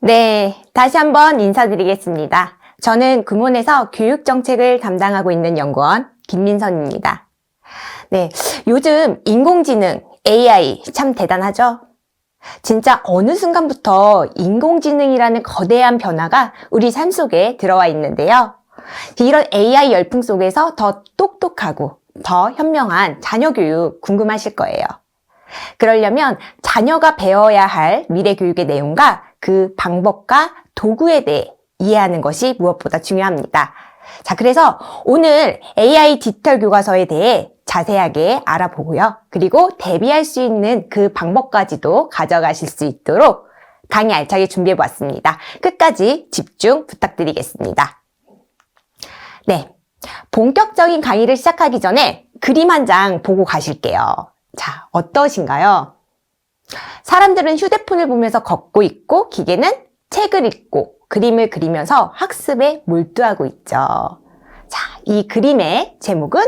네, 다시 한번 인사드리겠습니다. 저는 금혼에서 교육정책을 담당하고 있는 연구원 김민선입니다. 네, 요즘 인공지능, AI 참 대단하죠? 진짜 어느 순간부터 인공지능이라는 거대한 변화가 우리 삶 속에 들어와 있는데요. 이런 AI 열풍 속에서 더 똑똑하고 더 현명한 자녀 교육 궁금하실 거예요. 그러려면 자녀가 배워야 할 미래 교육의 내용과 그 방법과 도구에 대해 이해하는 것이 무엇보다 중요합니다. 자, 그래서 오늘 AI 디지털 교과서에 대해 자세하게 알아보고요. 그리고 대비할 수 있는 그 방법까지도 가져가실 수 있도록 강의 알차게 준비해보았습니다. 끝까지 집중 부탁드리겠습니다. 네, 본격적인 강의를 시작하기 전에 그림 한 장 보고 가실게요. 자, 어떠신가요? 사람들은 휴대폰을 보면서 걷고 있고 기계는 책을 읽고 그림을 그리면서 학습에 몰두하고 있죠. 자, 이 그림의 제목은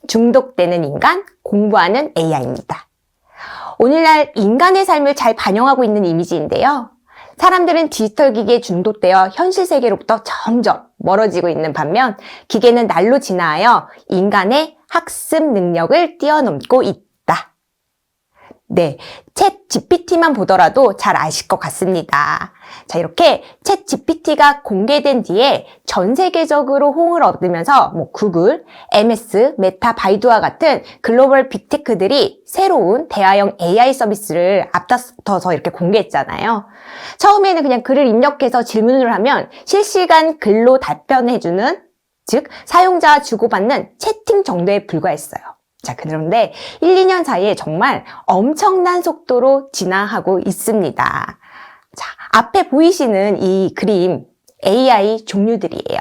중독되는 인간, 공부하는 AI입니다. 오늘날 인간의 삶을 잘 반영하고 있는 이미지인데요. 사람들은 디지털 기기에 중독되어 현실 세계로부터 점점 멀어지고 있는 반면 기계는 날로 진화하여 인간의 학습 능력을 뛰어넘고 있다. 네, 챗 GPT만 보더라도 잘 아실 것 같습니다. 자, 이렇게 챗 GPT가 공개된 뒤에 전 세계적으로 호응을 얻으면서 구글, MS, 메타, 바이두와 같은 글로벌 빅테크들이 새로운 대화형 AI 서비스를 앞다퉈서 이렇게 공개했잖아요. 처음에는 그냥 글을 입력해서 질문을 하면 실시간 글로 답변해주는, 즉 사용자와 주고받는 채팅 정도에 불과했어요. 자, 그런데 1, 2년 사이에 정말 엄청난 속도로 진화하고 있습니다. 자, 앞에 보이시는 이 그림 AI 종류들이에요.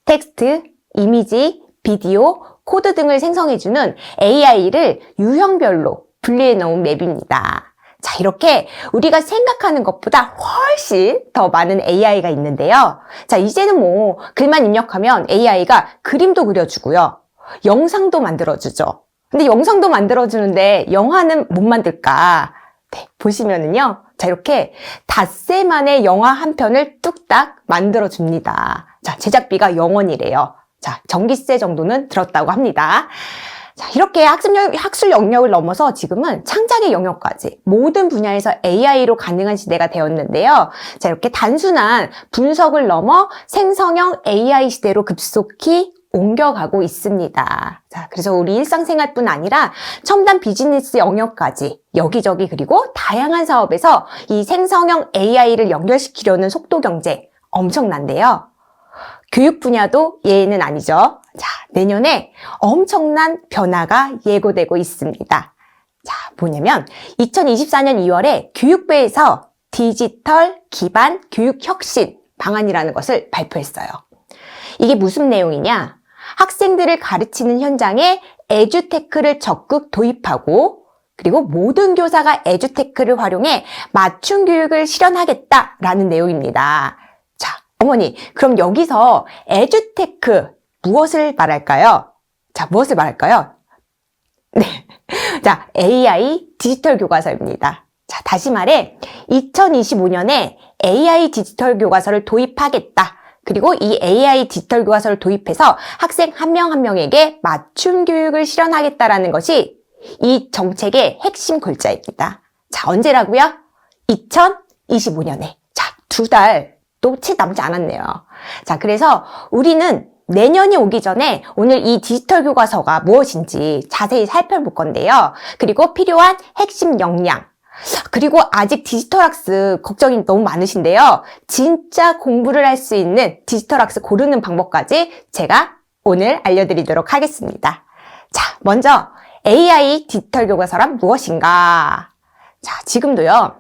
텍스트, 이미지, 비디오, 코드 등을 생성해주는 AI를 유형별로 분리해 놓은 맵입니다. 자, 이렇게 우리가 생각하는 것보다 훨씬 더 많은 AI가 있는데요. 자, 이제는 글만 입력하면 AI가 그림도 그려주고요. 영상도 만들어주죠. 근데 영상도 만들어주는데 영화는 못 만들까? 네, 보시면은요. 자, 이렇게 닷새만에 영화 한 편을 뚝딱 만들어줍니다. 자, 제작비가 0원이래요. 자, 전기세 정도는 들었다고 합니다. 자, 이렇게 학술 영역을 넘어서 지금은 창작의 영역까지 모든 분야에서 AI로 가능한 시대가 되었는데요. 자, 이렇게 단순한 분석을 넘어 생성형 AI 시대로 급속히 옮겨가고 있습니다. 자, 그래서 우리 일상생활뿐 아니라 첨단 비즈니스 영역까지 여기저기 그리고 다양한 사업에서 이 생성형 AI를 연결시키려는 속도 경쟁 엄청난데요. 교육 분야도 예외는 아니죠. 자, 내년에 엄청난 변화가 예고되고 있습니다. 자, 뭐냐면 2024년 2월에 교육부에서 디지털 기반 교육 혁신 방안이라는 것을 발표했어요. 이게 무슨 내용이냐? 학생들을 가르치는 현장에 에듀테크를 적극 도입하고 그리고 모든 교사가 에듀테크를 활용해 맞춤 교육을 실현하겠다라는 내용입니다. 자, 어머니, 그럼 여기서 에듀테크 무엇을 말할까요? 자, 무엇을 말할까요? 네. 자, AI 디지털 교과서입니다. 자, 다시 말해 2025년에 AI 디지털 교과서를 도입하겠다. 그리고 이 AI 디지털 교과서를 도입해서 학생 한 명 한 명에게 맞춤 교육을 실현하겠다라는 것이 이 정책의 핵심 골자입니다. 자, 언제라고요? 2025년에. 자, 2달도 채 남지 않았네요. 자, 그래서 우리는 내년이 오기 전에 오늘 이 디지털 교과서가 무엇인지 자세히 살펴볼 건데요. 그리고 필요한 핵심 역량, 그리고 아직 디지털 학습 걱정이 너무 많으신데요. 진짜 공부를 할 수 있는 디지털 학습 고르는 방법까지 제가 오늘 알려드리도록 하겠습니다. 자, 먼저 AI 디지털 교과서란 무엇인가? 자, 지금도요.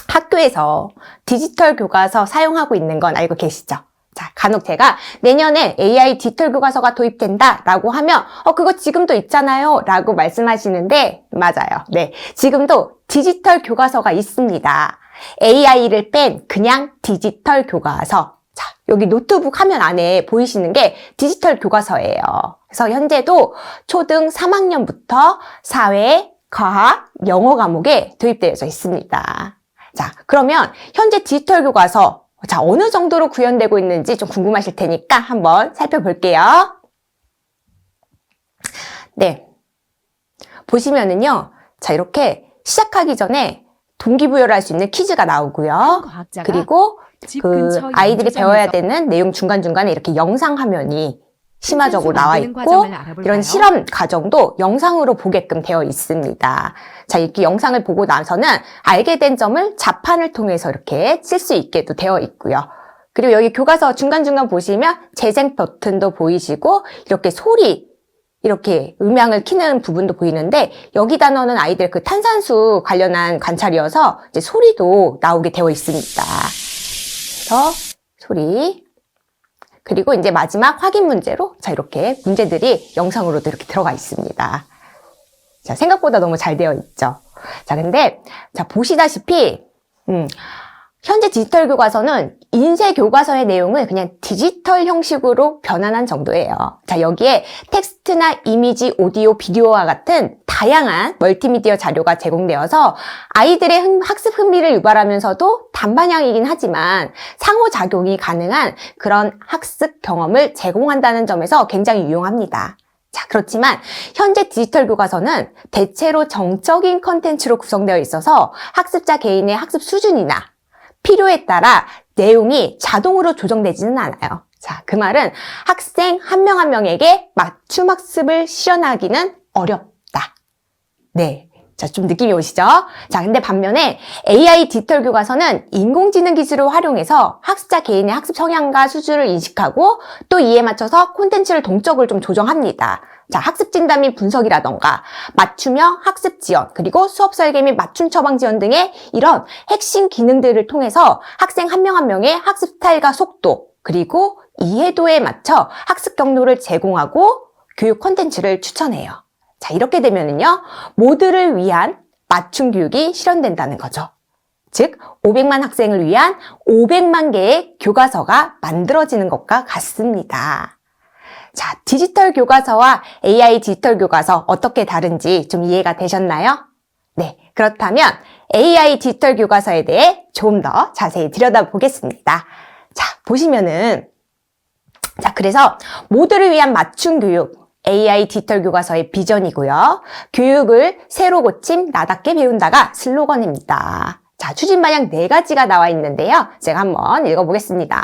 학교에서 디지털 교과서 사용하고 있는 건 알고 계시죠? 자, 간혹 제가 내년에 AI 디지털 교과서가 도입된다 라고 하면 그거 지금도 있잖아요 라고 말씀하시는데 맞아요. 네, 지금도 디지털 교과서가 있습니다. AI를 뺀 그냥 디지털 교과서. 자, 여기 노트북 화면 안에 보이시는 게 디지털 교과서예요. 그래서 현재도 초등 3학년부터 사회, 과학, 영어 과목에 도입되어져 있습니다. 자, 그러면 현재 디지털 교과서 자, 어느 정도로 구현되고 있는지 좀 궁금하실 테니까 한번 살펴볼게요. 네. 보시면은요. 자, 이렇게 시작하기 전에 동기부여를 할 수 있는 퀴즈가 나오고요. 그리고 그 아이들이 배워야 되는 내용 중간중간에 이렇게 영상 화면이 심화적으로 나와 있고 이런 실험 과정도 영상으로 보게끔 되어 있습니다. 자, 이렇게 영상을 보고 나서는 알게 된 점을 자판을 통해서 이렇게 쓸 수 있게도 되어 있고요. 그리고 여기 교과서 중간중간 보시면 재생 버튼도 보이시고 이렇게 소리 이렇게 음향을 키는 부분도 보이는데 여기다 넣는 아이들 그 탄산수 관련한 관찰이어서 이제 소리도 나오게 되어 있습니다. 그래서 소리 그리고 이제 마지막 확인 문제로 자 이렇게 문제들이 영상으로도 이렇게 들어가 있습니다. 자 생각보다 너무 잘 되어 있죠. 자 근데 자 보시다시피 현재 디지털 교과서는 인쇄 교과서의 내용을 그냥 디지털 형식으로 변환한 정도예요. 자, 여기에 텍스트나 이미지, 오디오, 비디오와 같은 다양한 멀티미디어 자료가 제공되어서 아이들의 학습 흥미를 유발하면서도 단방향이긴 하지만 상호작용이 가능한 그런 학습 경험을 제공한다는 점에서 굉장히 유용합니다. 자, 그렇지만 현재 디지털 교과서는 대체로 정적인 컨텐츠로 구성되어 있어서 학습자 개인의 학습 수준이나 필요에 따라 내용이 자동으로 조정되지는 않아요. 자, 그 말은 학생 한 명 한 명에게 맞춤 학습을 실현하기는 어렵다. 네. 자, 좀 느낌이 오시죠? 자, 근데 반면에 AI 디지털 교과서는 인공지능 기술을 활용해서 학습자 개인의 학습 성향과 수준을 인식하고 또 이에 맞춰서 콘텐츠를 동적으로 좀 조정합니다. 자, 학습 진단 및 분석이라던가 맞춤형 학습 지원, 그리고 수업 설계 및 맞춤 처방 지원 등의 이런 핵심 기능들을 통해서 학생 한 명 한 명의 학습 스타일과 속도, 그리고 이해도에 맞춰 학습 경로를 제공하고 교육 콘텐츠를 추천해요. 자, 이렇게 되면은요, 모두를 위한 맞춤 교육이 실현된다는 거죠. 즉, 500만 학생을 위한 500만 개의 교과서가 만들어지는 것과 같습니다. 자, 디지털 교과서와 AI 디지털 교과서 어떻게 다른지 좀 이해가 되셨나요? 네, 그렇다면 AI 디지털 교과서에 대해 좀 더 자세히 들여다보겠습니다. 자, 보시면은 자, 그래서 모두를 위한 맞춤 교육 AI 디지털 교과서의 비전이고요. 교육을 새로 고침, 나답게 배운다가 슬로건입니다. 자, 추진 방향 4가지가 나와 있는데요. 제가 한번 읽어보겠습니다.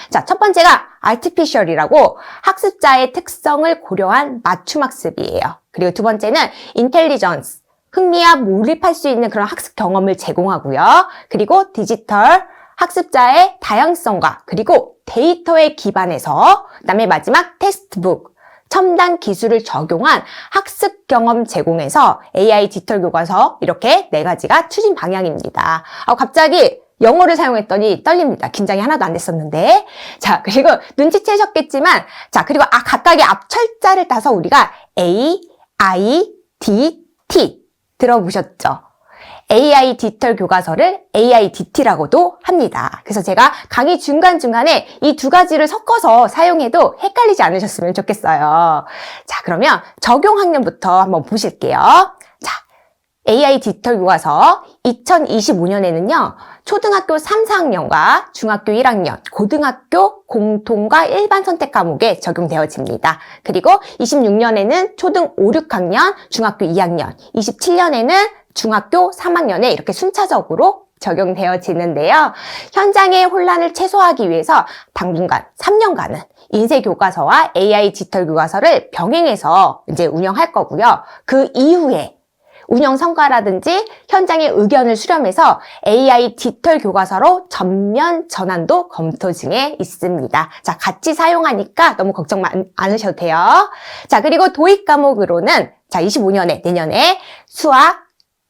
자, 첫 번째가 artificial이라고 학습자의 특성을 고려한 맞춤 학습이에요. 그리고 두 번째는 intelligence, 흥미와 몰입할 수 있는 그런 학습 경험을 제공하고요. 그리고 디지털, 학습자의 다양성과 그리고 데이터에 기반해서 그다음에 마지막 텍스트북, 첨단 기술을 적용한 학습 경험 제공해서 AI 디지털 교과서 이렇게 4가지가 추진 방향입니다. 갑자기 영어를 사용했더니 떨립니다. 긴장이 하나도 안 됐었는데. 자, 그리고 눈치채셨겠지만, 자, 그리고 각각의 앞철자를 따서 우리가 A, I, D, T 들어보셨죠? AI 디지털 교과서를 AIDT라고도 합니다. 그래서 제가 강의 중간중간에 이 2가지를 섞어서 사용해도 헷갈리지 않으셨으면 좋겠어요. 자, 그러면 적용 학년부터 한번 보실게요. 자, AI 디지털 교과서 2025년에는요, 초등학교 3, 4학년과 중학교 1학년, 고등학교 공통과 일반 선택 과목에 적용되어집니다. 그리고 26년에는 초등 5, 6학년, 중학교 2학년, 27년에는 중학교 3학년에 이렇게 순차적으로 적용되어지는데요. 현장의 혼란을 최소화하기 위해서 당분간 3년간은 인쇄 교과서와 AI 디지털 교과서를 병행해서 이제 운영할 거고요. 그 이후에 운영 성과라든지 현장의 의견을 수렴해서 AI 디지털 교과서로 전면 전환도 검토 중에 있습니다. 자, 같이 사용하니까 너무 걱정 않으셔도 돼요. 자, 그리고 도입 과목으로는 자, 25년에 내년에 수학,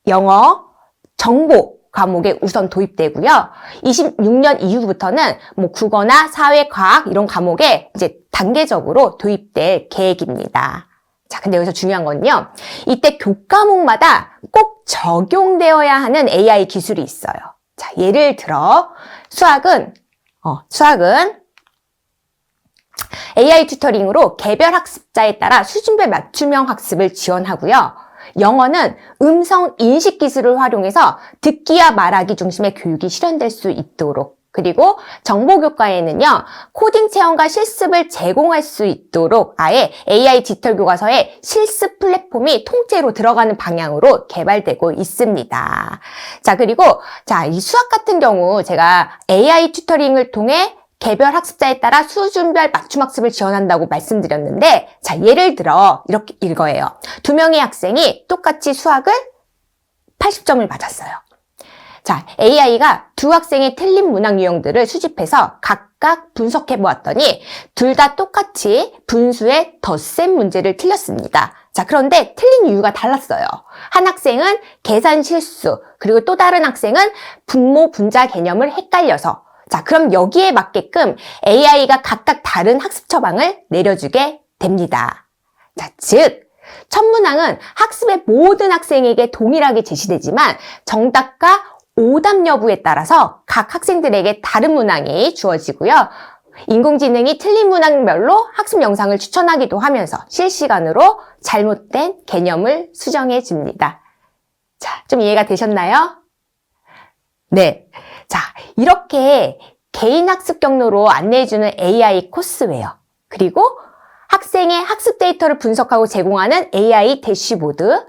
영어, 정보 과목에 우선 도입되고요. 26년 이후부터는 뭐 국어나 사회, 과학 이런 과목에 이제 단계적으로 도입될 계획입니다. 자, 근데 여기서 중요한 건요. 이때 교과목마다 꼭 적용되어야 하는 AI 기술이 있어요. 자, 예를 들어 수학은 AI 튜터링으로 개별 학습자에 따라 수준별 맞춤형 학습을 지원하고요. 영어는 음성 인식 기술을 활용해서 듣기와 말하기 중심의 교육이 실현될 수 있도록, 그리고 정보교과에는요, 코딩 체험과 실습을 제공할 수 있도록 아예 AI 디지털 교과서에 실습 플랫폼이 통째로 들어가는 방향으로 개발되고 있습니다. 자, 그리고 이 수학 같은 경우 제가 AI 튜터링을 통해 개별 학습자에 따라 수준별 맞춤 학습을 지원한다고 말씀드렸는데, 자, 예를 들어 이렇게 이거예요. 2명의 학생이 똑같이 수학을 80점을 받았어요. 자, AI가 두 학생의 틀린 문항 유형들을 수집해서 각각 분석해 보았더니 둘 다 똑같이 분수의 덧셈 문제를 틀렸습니다. 자, 그런데 틀린 이유가 달랐어요. 한 학생은 계산 실수, 그리고 또 다른 학생은 분모 분자 개념을 헷갈려서. 자, 그럼 여기에 맞게끔 AI가 각각 다른 학습 처방을 내려주게 됩니다. 자, 즉 첫 문항은 학습의 모든 학생에게 동일하게 제시되지만 정답과 오답 여부에 따라서 각 학생들에게 다른 문항이 주어지고요. 인공지능이 틀린 문항별로 학습 영상을 추천하기도 하면서 실시간으로 잘못된 개념을 수정해 줍니다. 자, 좀 이해가 되셨나요? 네. 자, 이렇게 개인 학습 경로로 안내해주는 AI 코스웨어, 그리고 학생의 학습 데이터를 분석하고 제공하는 AI 대시보드,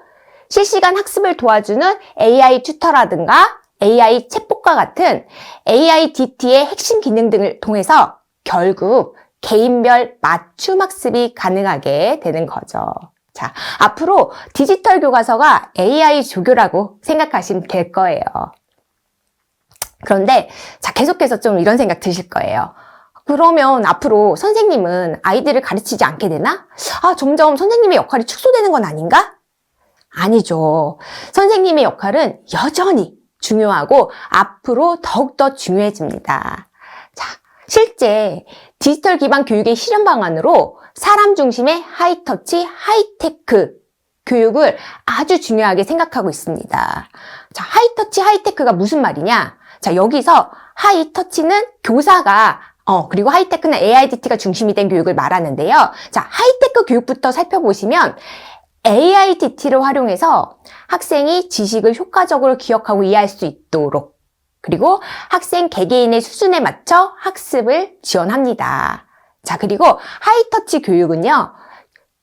실시간 학습을 도와주는 AI 튜터라든가 AI 챗봇과 같은 AIDT의 핵심 기능 등을 통해서 결국 개인별 맞춤 학습이 가능하게 되는 거죠. 자, 앞으로 디지털 교과서가 AI 조교라고 생각하시면 될 거예요. 그런데 자, 계속해서 좀 이런 생각 드실 거예요. 그러면 앞으로 선생님은 아이들을 가르치지 않게 되나? 점점 선생님의 역할이 축소되는 건 아닌가? 아니죠. 선생님의 역할은 여전히 중요하고 앞으로 더욱더 중요해집니다. 자, 실제 디지털 기반 교육의 실현 방안으로 사람 중심의 하이터치, 하이테크 교육을 아주 중요하게 생각하고 있습니다. 자, 하이터치, 하이테크가 무슨 말이냐? 자, 여기서 하이터치는 교사가 그리고 하이테크는 AIDT가 중심이 된 교육을 말하는데요. 자, 하이테크 교육부터 살펴보시면 AIDT를 활용해서 학생이 지식을 효과적으로 기억하고 이해할 수 있도록, 그리고 학생 개개인의 수준에 맞춰 학습을 지원합니다. 자, 그리고 하이터치 교육은요,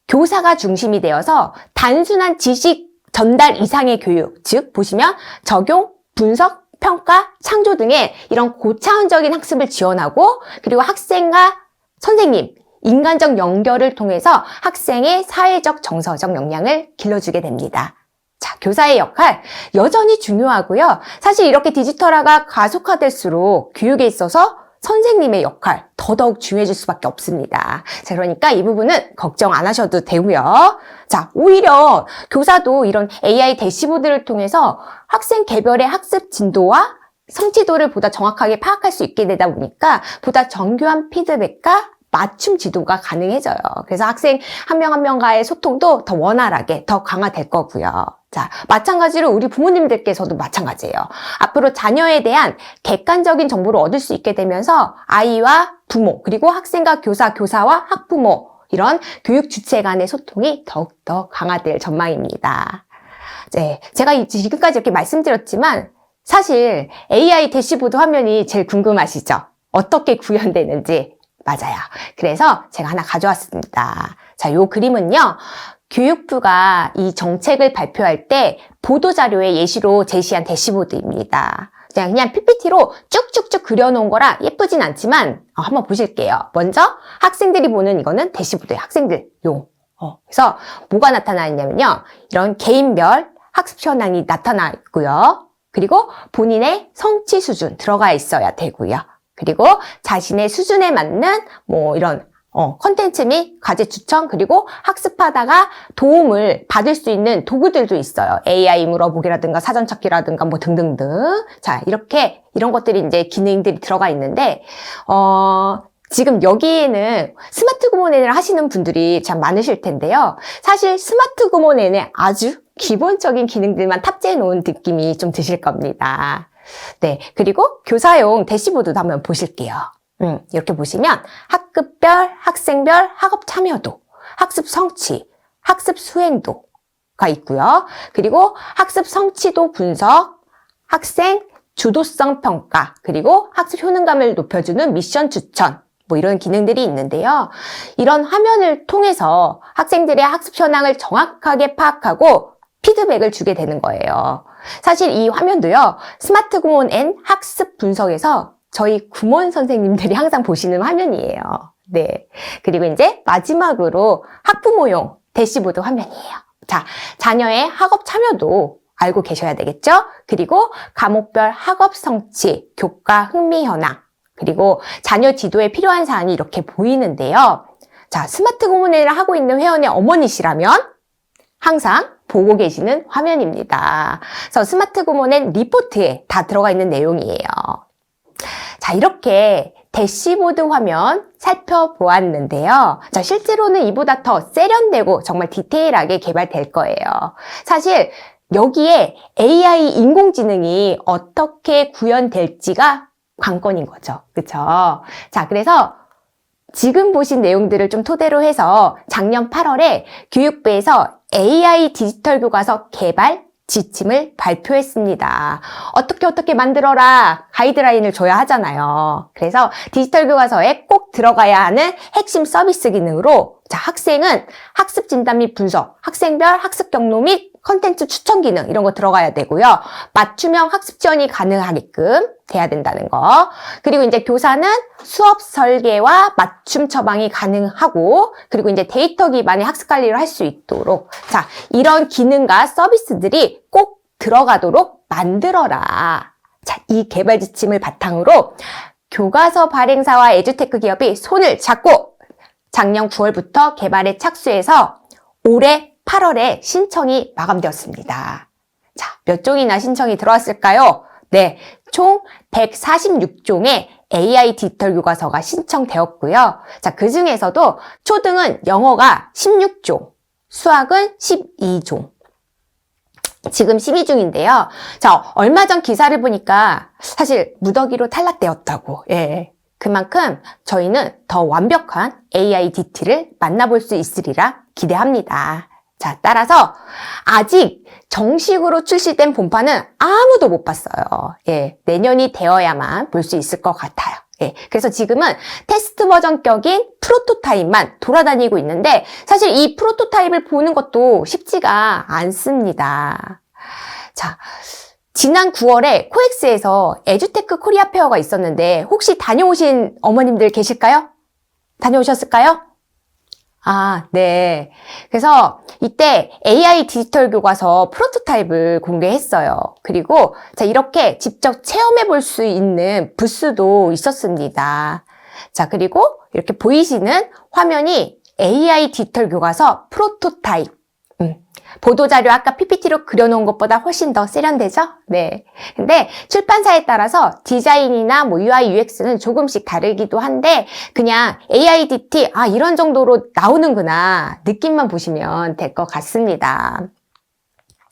교사가 중심이 되어서 단순한 지식 전달 이상의 교육, 즉 보시면 적용, 분석, 평가, 창조 등의 이런 고차원적인 학습을 지원하고, 그리고 학생과 선생님, 인간적 연결을 통해서 학생의 사회적, 정서적 역량을 길러주게 됩니다. 자, 교사의 역할 여전히 중요하고요. 사실 이렇게 디지털화가 가속화될수록 교육에 있어서 선생님의 역할 더더욱 중요해질 수밖에 없습니다. 자, 그러니까 이 부분은 걱정 안 하셔도 되고요. 자, 오히려 교사도 이런 AI 대시보드를 통해서 학생 개별의 학습 진도와 성취도를 보다 정확하게 파악할 수 있게 되다 보니까 보다 정교한 피드백과 맞춤 지도가 가능해져요. 그래서 학생 한 명 한 명과의 소통도 더 원활하게, 더 강화될 거고요. 자, 마찬가지로 우리 부모님들께서도 마찬가지예요. 앞으로 자녀에 대한 객관적인 정보를 얻을 수 있게 되면서 아이와 부모, 그리고 학생과 교사, 교사와 학부모, 이런 교육 주체 간의 소통이 더욱더 강화될 전망입니다. 네, 제가 지금까지 이렇게 말씀드렸지만 사실 AI 대시보드 화면이 제일 궁금하시죠? 어떻게 구현되는지. 맞아요. 그래서 제가 하나 가져왔습니다. 자, 요 그림은요, 교육부가 이 정책을 발표할 때 보도자료의 예시로 제시한 대시보드입니다. 그냥 PPT로 쭉쭉쭉 그려놓은 거라 예쁘진 않지만 한번 보실게요. 먼저 학생들이 보는 이거는 대시보드예요. 학생들용. 그래서 뭐가 나타나 있냐면요, 이런 개인별 학습 현황이 나타나 있고요. 그리고 본인의 성취 수준 들어가 있어야 되고요. 그리고 자신의 수준에 맞는 이런 컨텐츠 및 과제 추천, 그리고 학습하다가 도움을 받을 수 있는 도구들도 있어요. AI 물어보기라든가 사전 찾기라든가 등등등. 자, 이렇게 이런 것들이 이제 기능들이 들어가 있는데 지금 여기에는 스마트 구몬N을 하시는 분들이 참 많으실 텐데요. 사실 스마트 구몬N에 아주 기본적인 기능들만 탑재해 놓은 느낌이 좀 드실 겁니다. 네, 그리고 교사용 대시보드도 한번 보실게요. 이렇게 보시면 학급별, 학생별, 학업 참여도, 학습 성취, 학습 수행도, 가 있고요. 그리고 학습 성취도 분석, 학생 주도성 평가, 그리고 학습 효능감을 높여주는 미션 추천, 뭐 이런 기능들이 있는데요. 이런 화면을 통해서 학생들의 학습 현황을 정확하게 파악하고 피드백을 주게 되는 거예요. 사실 이 화면도요, 스마트 구몬 N 학습 분석에서 저희 구몬 선생님들이 항상 보시는 화면이에요. 네. 그리고 이제 마지막으로 학부모용 대시보드 화면이에요. 자, 자녀의 학업 참여도 알고 계셔야 되겠죠? 그리고 과목별 학업 성취, 교과 흥미 현황, 그리고 자녀 지도에 필요한 사항이 이렇게 보이는데요. 자, 스마트 구몬을 하고 있는 회원의 어머니시라면 항상 보고 계시는 화면입니다. 그래서 스마트 구몬엔 리포트에 다 들어가 있는 내용이에요. 자, 이렇게 대시보드 화면 살펴보았는데요. 자, 실제로는 이보다 더 세련되고 정말 디테일하게 개발될 거예요. 사실 여기에 AI 인공지능이 어떻게 구현될지가 관건인 거죠. 그쵸? 자, 그래서 지금 보신 내용들을 좀 토대로 해서 작년 8월에 교육부에서 AI 디지털 교과서 개발 지침을 발표했습니다. 어떻게 만들어라 가이드라인을 줘야 하잖아요. 그래서 디지털 교과서에 꼭 들어가야 하는 핵심 서비스 기능으로 자, 학생은 학습 진단 및 분석, 학생별 학습 경로 및 컨텐츠 추천 기능 이런 거 들어가야 되고요. 맞춤형 학습 지원이 가능하게끔 돼야 된다는 거. 그리고 이제 교사는 수업 설계와 맞춤 처방이 가능하고 그리고 이제 데이터 기반의 학습 관리를 할 수 있도록 자, 이런 기능과 서비스들이 꼭 들어가도록 만들어라. 자, 이 개발 지침을 바탕으로 교과서 발행사와 에듀테크 기업이 손을 잡고 작년 9월부터 개발에 착수해서 올해 8월에 신청이 마감되었습니다. 자, 몇 종이나 신청이 들어왔을까요? 네, 총 146종의 AI 디지털 교과서가 신청되었고요. 자, 그 중에서도 초등은 영어가 16종, 수학은 12종. 지금 심의 중인데요. 자, 얼마 전 기사를 보니까 사실 무더기로 탈락되었다고. 예. 그만큼 저희는 더 완벽한 AI DT를 만나볼 수 있으리라 기대합니다. 자, 따라서 아직 정식으로 출시된 본판은 아무도 못 봤어요. 예, 내년이 되어야만 볼 수 있을 것 같아요. 예, 그래서 지금은 테스트 버전격인 프로토타입만 돌아다니고 있는데 사실 이 프로토타입을 보는 것도 쉽지가 않습니다. 자, 지난 9월에 코엑스에서 에듀테크 코리아 페어가 있었는데 혹시 다녀오신 어머님들 계실까요? 다녀오셨을까요? 아, 네. 그래서 이때 AI 디지털 교과서 프로토타입을 공개했어요. 그리고 자, 이렇게 직접 체험해 볼 수 있는 부스도 있었습니다. 자, 그리고 이렇게 보이시는 화면이 AI 디지털 교과서 프로토타입. 보도자료 아까 PPT로 그려놓은 것보다 훨씬 더 세련되죠? 네. 근데 출판사에 따라서 디자인이나 뭐 UI, UX는 조금씩 다르기도 한데 그냥 AI DT, 아, 이런 정도로 나오는구나 느낌만 보시면 될 것 같습니다.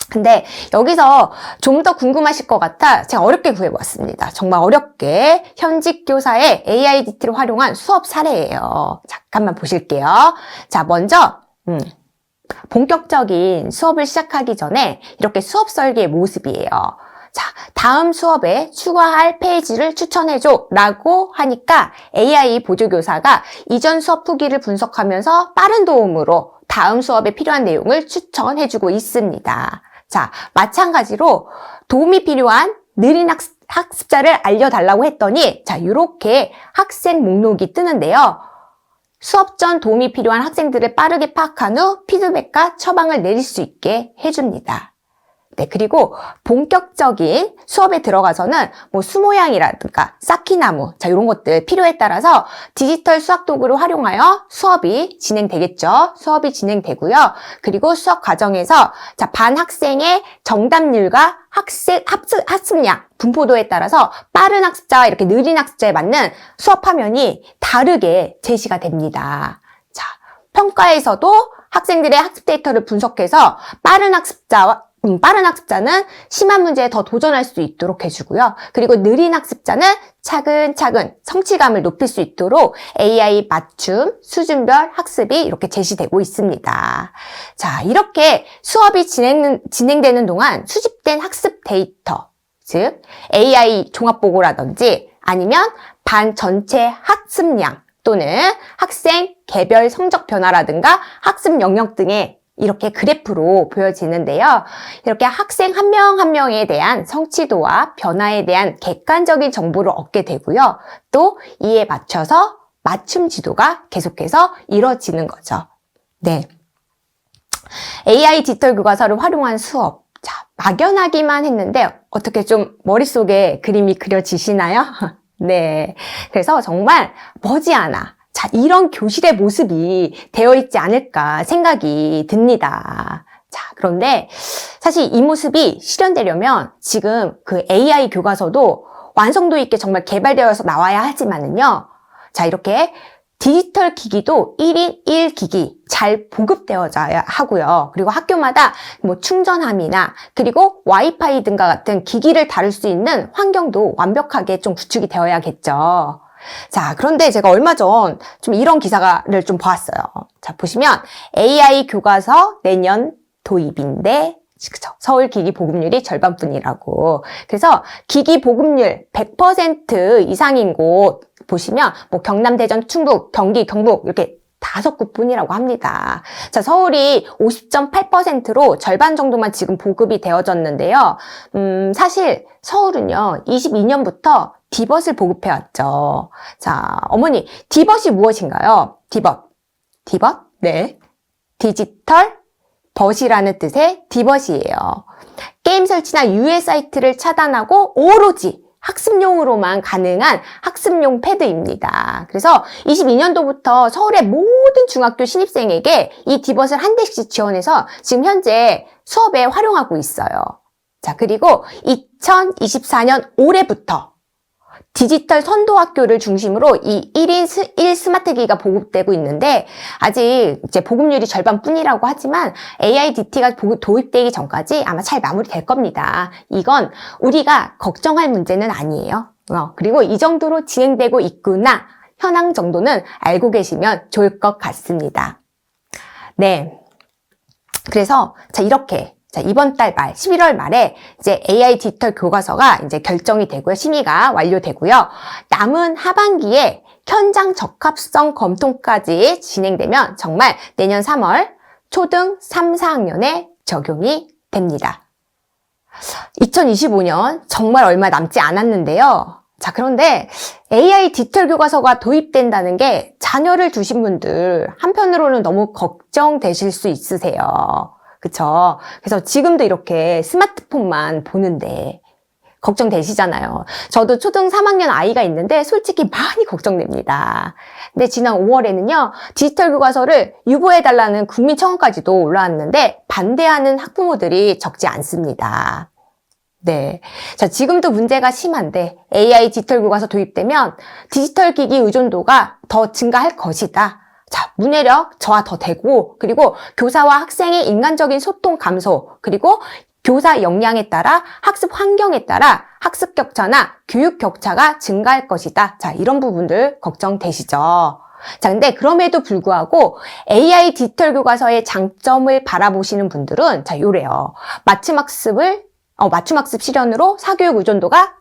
근데 여기서 좀 더 궁금하실 것 같아 제가 어렵게 구해봤습니다. 정말 어렵게 현직 교사의 AI DT를 활용한 수업 사례예요. 잠깐만 보실게요. 자, 먼저 본격적인 수업을 시작하기 전에 이렇게 수업 설계의 모습이에요. 자, 다음 수업에 추가할 페이지를 추천해줘 라고 하니까 AI 보조교사가 이전 수업 후기를 분석하면서 빠른 도움으로 다음 수업에 필요한 내용을 추천해주고 있습니다. 자, 마찬가지로 도움이 필요한 느린 학습자를 알려달라고 했더니 자, 이렇게 학생 목록이 뜨는데요. 수업 전 도움이 필요한 학생들을 빠르게 파악한 후 피드백과 처방을 내릴 수 있게 해줍니다. 네, 그리고 본격적인 수업에 들어가서는 뭐 수모양이라든가 쌓기나무, 자, 이런 것들 필요에 따라서 디지털 수학 도구를 활용하여 수업이 진행되겠죠. 수업이 진행되고요. 그리고 수업 과정에서 자, 반 학생의 정답률과 학습량, 분포도에 따라서 빠른 학습자와 이렇게 느린 학습자에 맞는 수업 화면이 다르게 제시가 됩니다. 자, 평가에서도 학생들의 학습 데이터를 분석해서 빠른 학습자와 빠른 학습자는 심한 문제에 더 도전할 수 있도록 해주고요. 그리고 느린 학습자는 차근차근 성취감을 높일 수 있도록 AI 맞춤, 수준별 학습이 이렇게 제시되고 있습니다. 자, 이렇게 수업이 진행되는 동안 수집된 학습 데이터, 즉 AI 종합보고라든지 아니면 반 전체 학습량 또는 학생 개별 성적 변화라든가 학습 영역 등의 이렇게 그래프로 보여지는데요. 이렇게 학생 한 명 한 명에 대한 성취도와 변화에 대한 객관적인 정보를 얻게 되고요. 또 이에 맞춰서 맞춤 지도가 계속해서 이루어지는 거죠. 네. AI 디지털 교과서를 활용한 수업. 자, 막연하기만 했는데 어떻게 좀 머릿속에 그림이 그려지시나요? 네. 그래서 정말 머지않아 자, 이런 교실의 모습이 되어 있지 않을까 생각이 듭니다. 자, 그런데 사실 이 모습이 실현되려면 지금 그 AI 교과서도 완성도 있게 정말 개발되어서 나와야 하지만은요. 자, 이렇게 디지털 기기도 1인 1기기 잘 보급되어져야 하고요. 그리고 학교마다 뭐 충전함이나 그리고 와이파이 등과 같은 기기를 다룰 수 있는 환경도 완벽하게 좀 구축이 되어야겠죠. 자, 그런데 제가 얼마 전 좀 이런 기사를 좀 보았어요. 자, 보시면 AI 교과서 내년 도입인데 그쵸? 서울 기기 보급률이 절반뿐이라고. 그래서 기기 보급률 100% 이상인 곳 보시면 뭐 경남, 대전, 충북, 경기, 경북 이렇게 5곳뿐이라고 합니다. 자, 서울이 50.8%로 절반 정도만 지금 보급이 되어졌는데요. 사실 서울은요, 22년부터 디벗을 보급해왔죠. 자, 어머니, 디벗이 무엇인가요? 디벗. 네. 디지털 벗이라는 뜻의 디벗이에요. 게임 설치나 유해 사이트를 차단하고 오로지 학습용으로만 가능한 학습용 패드입니다. 그래서 22년도부터 서울의 모든 중학교 신입생에게 이 디벗을 한 대씩 지원해서 지금 현재 수업에 활용하고 있어요. 자, 그리고 2024년 올해부터 디지털 선도학교를 중심으로 이 1인 1 스마트기기가 보급되고 있는데 아직 이제 보급률이 절반뿐이라고 하지만 AIDT가 도입되기 전까지 아마 잘 마무리될 겁니다. 이건 우리가 걱정할 문제는 아니에요. 그리고 이 정도로 진행되고 있구나. 현황 정도는 알고 계시면 좋을 것 같습니다. 네. 그래서 자, 이렇게 자, 이번 달 말, 11월 말에 이제 AI 디지털 교과서가 이제 결정이 되고요. 심의가 완료되고요. 남은 하반기에 현장 적합성 검토까지 진행되면 정말 내년 3월 초등 3, 4학년에 적용이 됩니다. 2025년 정말 얼마 남지 않았는데요. 자, 그런데 AI 디지털 교과서가 도입된다는 게 자녀를 두신 분들 한편으로는 너무 걱정되실 수 있으세요. 그쵸? 그래서 지금도 이렇게 스마트폰만 보는데 걱정되시잖아요. 저도 초등 3학년 아이가 있는데 솔직히 많이 걱정됩니다. 근데 지난 5월에는요, 디지털 교과서를 유보해달라는 국민청원까지도 올라왔는데 반대하는 학부모들이 적지 않습니다. 네. 자, 지금도 문제가 심한데 AI 디지털 교과서 도입되면 디지털 기기 의존도가 더 증가할 것이다. 자, 문해력 저하 더 되고, 그리고 교사와 학생의 인간적인 소통 감소, 그리고 교사 역량에 따라 학습 환경에 따라 학습 격차나 교육 격차가 증가할 것이다. 자, 이런 부분들 걱정되시죠? 자, 근데 그럼에도 불구하고 AI 디지털 교과서의 장점을 바라보시는 분들은 자, 요래요. 맞춤 학습 실현으로 사교육 의존도가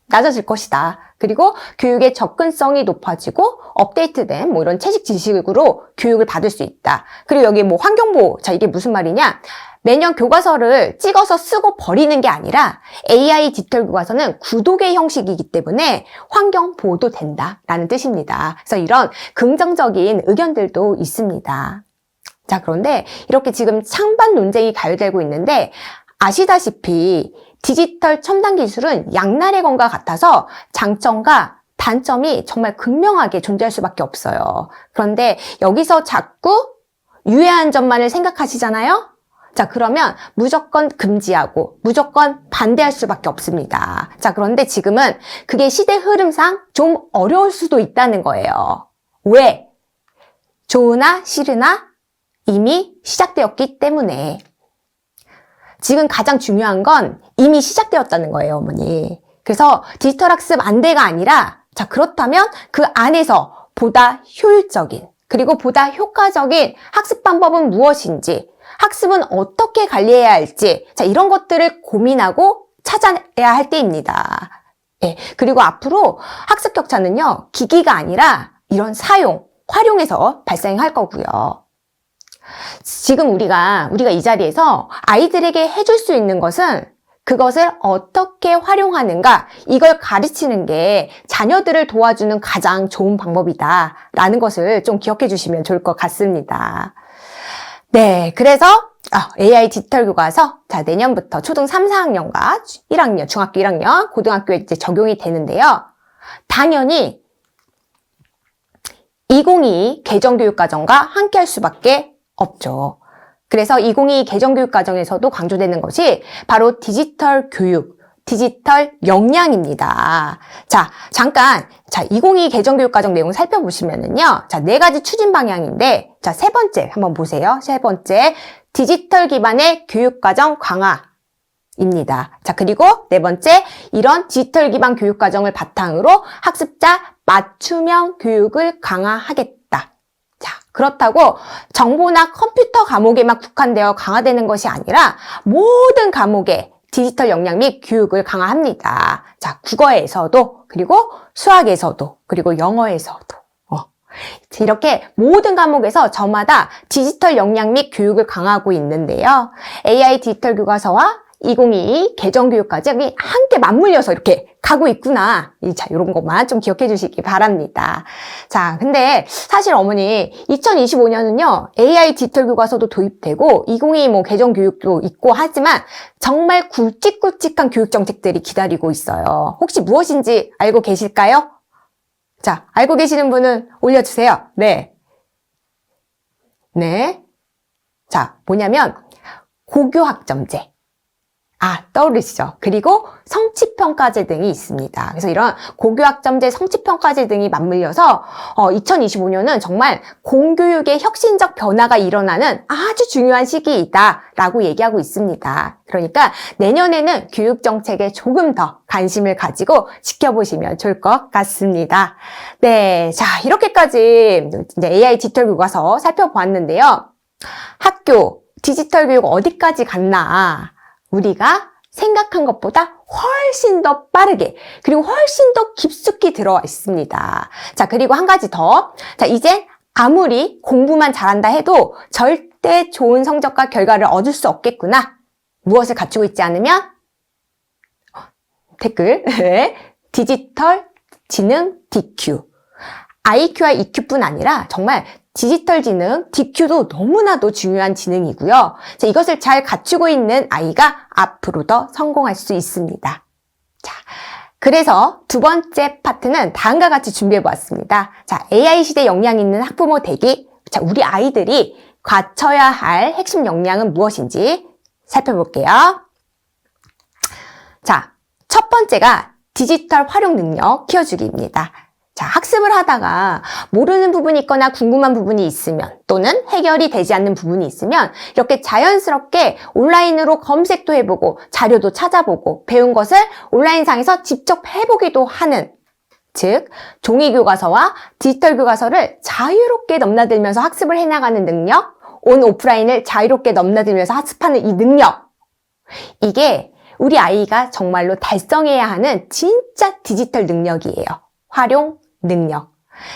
낮아질 것이다. 그리고 교육의 접근성이 높아지고 업데이트된 뭐 이런 채식 지식으로 교육을 받을 수 있다. 그리고 여기 뭐 환경보호. 자, 이게 무슨 말이냐? 매년 교과서를 찍어서 쓰고 버리는 게 아니라 AI 디지털 교과서는 구독의 형식이기 때문에 환경보호도 된다라는 뜻입니다. 그래서 이런 긍정적인 의견들도 있습니다. 자, 그런데 이렇게 지금 찬반 논쟁이 가열되고 있는데 아시다시피 디지털 첨단 기술은 양날의 검과 같아서 장점과 단점이 정말 극명하게 존재할 수밖에 없어요. 그런데 여기서 자꾸 유해한 점만을 생각하시잖아요? 자, 그러면 무조건 금지하고 무조건 반대할 수밖에 없습니다. 자, 그런데 지금은 그게 시대 흐름상 좀 어려울 수도 있다는 거예요. 왜? 좋으나 싫으나 이미 시작되었기 때문에. 지금 가장 중요한 건 이미 시작되었다는 거예요, 어머니. 그래서 디지털 학습 안대가 아니라, 자, 그렇다면 그 안에서 보다 효율적인, 그리고 보다 효과적인 학습 방법은 무엇인지, 학습은 어떻게 관리해야 할지, 자, 이런 것들을 고민하고 찾아야 할 때입니다. 예, 그리고 앞으로 학습 격차는요, 기기가 아니라 이런 사용, 활용에서 발생할 거고요. 지금 우리가 이 자리에서 아이들에게 해줄 수 있는 것은 그것을 어떻게 활용하는가, 이걸 가르치는 게 자녀들을 도와주는 가장 좋은 방법이다라는 것을 좀 기억해 주시면 좋을 것 같습니다. 네, 그래서 AI 디지털 교과서, 자, 내년부터 초등 3, 4학년과 1학년, 중학교 1학년, 고등학교에 이제 적용이 되는데요. 당연히 2022 개정교육과정과 함께 할 수밖에 없죠. 그래서 2022 개정교육과정에서도 강조되는 것이 바로 디지털 교육, 디지털 역량입니다. 자, 잠깐, 2022 개정교육과정 내용 살펴보시면은요. 자, 4가지 추진 방향인데, 자, 세 번째 한번 보세요. 세 번째, 디지털 기반의 교육과정 강화입니다. 자, 그리고 네 번째, 이런 디지털 기반 교육과정을 바탕으로 학습자 맞춤형 교육을 강화하겠다. 자, 그렇다고 정보나 컴퓨터 과목에만 국한되어 강화되는 것이 아니라 모든 과목에 디지털 역량 및 교육을 강화합니다. 자, 국어에서도, 그리고 수학에서도, 그리고 영어에서도. 이렇게 모든 과목에서 저마다 디지털 역량 및 교육을 강화하고 있는데요. AI 디지털 교과서와 2022 개정교육과정이 함께 맞물려서 이렇게 가고 있구나. 자, 이런 것만 좀 기억해 주시기 바랍니다. 자, 근데 사실 어머니 2025년은요. AI 디지털 교과서도 도입되고 2022 개정교육도 있고 하지만 정말 굵직굵직한 교육 정책들이 기다리고 있어요. 혹시 무엇인지 알고 계실까요? 자, 알고 계시는 분은 올려주세요. 네. 네. 자, 뭐냐면 고교학점제. 떠오르시죠? 그리고 성취평가제 등이 있습니다. 그래서 이런 고교학점제, 성취평가제 등이 맞물려서 2025년은 정말 공교육의 혁신적 변화가 일어나는 아주 중요한 시기이다라고 얘기하고 있습니다. 그러니까 내년에는 교육정책에 조금 더 관심을 가지고 지켜보시면 좋을 것 같습니다. 네, 자, 이렇게까지 이제 AI 디지털 교과서 살펴보았는데요. 학교 디지털 교육 어디까지 갔나? 우리가 생각한 것보다 훨씬 더 빠르게, 그리고 훨씬 더 깊숙이 들어와 있습니다. 자, 그리고 한 가지 더. 자, 이제 아무리 공부만 잘한다 해도 절대 좋은 성적과 결과를 얻을 수 없겠구나. 무엇을 갖추고 있지 않으면? 댓글. 디지털 지능 DQ. IQ와 EQ뿐 아니라 정말 디지털 지능, DQ도 너무나도 중요한 지능이고요. 자, 이것을 잘 갖추고 있는 아이가 앞으로 더 성공할 수 있습니다. 자, 그래서 두 번째 파트는 다음과 같이 준비해보았습니다. 자, AI 시대 역량 있는 학부모 되기. 자, 우리 아이들이 갖춰야 할 핵심 역량은 무엇인지 살펴볼게요. 자, 첫 번째가 디지털 활용 능력 키워주기입니다. 자, 학습을 하다가 모르는 부분이 있거나 궁금한 부분이 있으면 또는 해결이 되지 않는 부분이 있으면 이렇게 자연스럽게 온라인으로 검색도 해보고 자료도 찾아보고 배운 것을 온라인상에서 직접 해보기도 하는, 즉 종이 교과서와 디지털 교과서를 자유롭게 넘나들면서 학습을 해나가는 능력, 온 오프라인을 자유롭게 넘나들면서 학습하는 이 능력, 이게 우리 아이가 정말로 달성해야 하는 진짜 디지털 능력이에요. 활용 능력.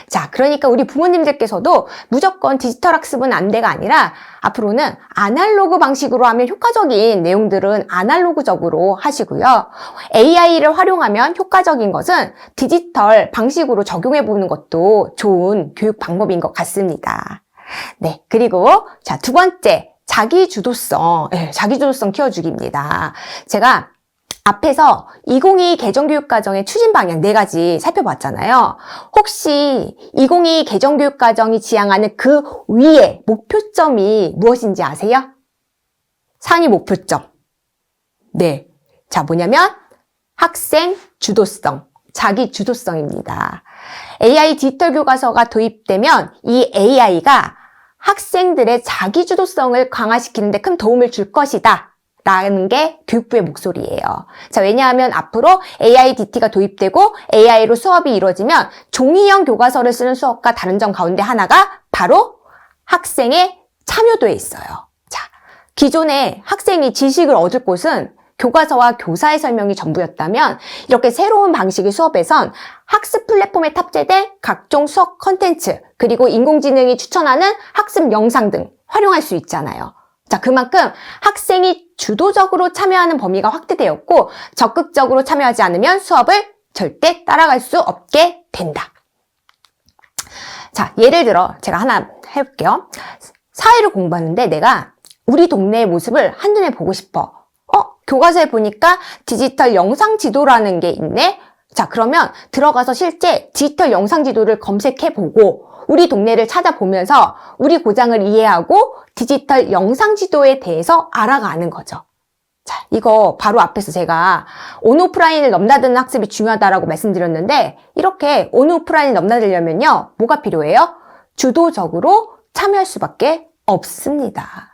자, 그러니까 우리 부모님들께서도 무조건 디지털 학습은 안돼가 아니라 앞으로는 아날로그 방식으로 하면 효과적인 내용들은 아날로그적으로 하시고요. AI를 활용하면 효과적인 것은 디지털 방식으로 적용해 보는 것도 좋은 교육 방법인 것 같습니다. 네, 그리고 자, 두 번째, 자기주도성. 자기주도성 키워주기입니다. 제가 앞에서 2022 개정교육과정의 추진 방향 4가지 살펴봤잖아요. 혹시 2022 개정교육과정이 지향하는 그 위에 목표점이 무엇인지 아세요? 상위 목표점. 네. 자, 뭐냐면 학생 주도성, 자기 주도성입니다. AI 디지털 교과서가 도입되면 이 AI가 학생들의 자기 주도성을 강화시키는 데 큰 도움을 줄 것이다 라는 게 교육부의 목소리예요. 자, 왜냐하면 앞으로 AIDT가 도입되고 AI로 수업이 이루어지면 종이형 교과서를 쓰는 수업과 다른 점 가운데 하나가 바로 학생의 참여도에 있어요. 자, 기존에 학생이 지식을 얻을 곳은 교과서와 교사의 설명이 전부였다면 이렇게 새로운 방식의 수업에선 학습 플랫폼에 탑재된 각종 수업 컨텐츠 그리고 인공지능이 추천하는 학습 영상 등 활용할 수 있잖아요. 자, 그만큼 학생이 주도적으로 참여하는 범위가 확대되었고 적극적으로 참여하지 않으면 수업을 절대 따라갈 수 없게 된다. 자, 예를 들어 제가 하나 해볼게요. 사회를 공부하는데 내가 우리 동네의 모습을 한눈에 보고 싶어. 교과서에 보니까 디지털 영상 지도라는 게 있네? 자, 그러면 들어가서 실제 디지털 영상 지도를 검색해보고 우리 동네를 찾아보면서 우리 고장을 이해하고 디지털 영상 지도에 대해서 알아가는 거죠. 자, 이거 바로 앞에서 제가 온오프라인을 넘나드는 학습이 중요하다라고 말씀드렸는데 이렇게 온오프라인을 넘나들려면요. 뭐가 필요해요? 주도적으로 참여할 수밖에 없습니다.